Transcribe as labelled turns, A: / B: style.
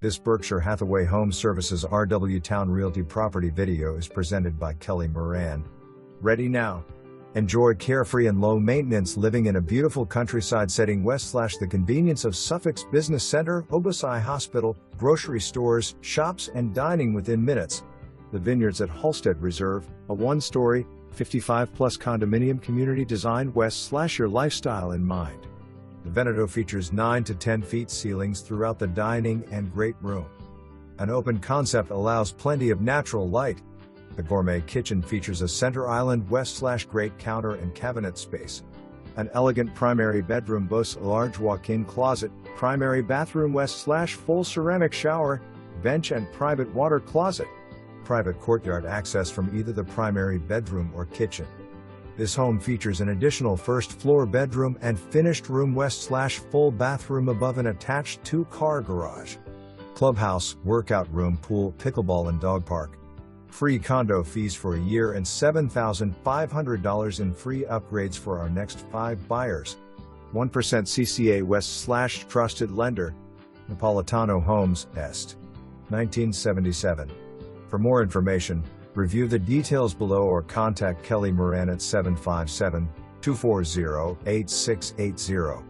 A: This Berkshire Hathaway HomeServices RW Towne Realty property video is presented by Kelly Moran. Ready now. Enjoy carefree and low-maintenance living in a beautiful countryside setting west / the convenience of Suffolk's business center, Obici Hospital, grocery stores, shops and dining within minutes. The Vineyards at Hallstead Reserve, a one-story, 55-plus condominium community designed west / your lifestyle in mind. The Veneto features 9 to 10 feet ceilings throughout the dining and great room. An open concept allows plenty of natural light. The gourmet kitchen features a center island west / great counter and cabinet space. An elegant primary bedroom boasts a large walk-in closet, primary bathroom west / full ceramic shower, bench and private water closet. Private courtyard access from either the primary bedroom or kitchen. This home features an additional first-floor bedroom and finished room west / full bathroom above an attached 2-car garage. Clubhouse, workout room, pool, pickleball and dog park. Free condo fees for a year and $7,500 in free upgrades for our next 5 buyers. 1% CCA West / trusted lender. Napolitano Homes, Est. 1977. For more information, review the details below or contact Kelly Moran at 757-240-8680.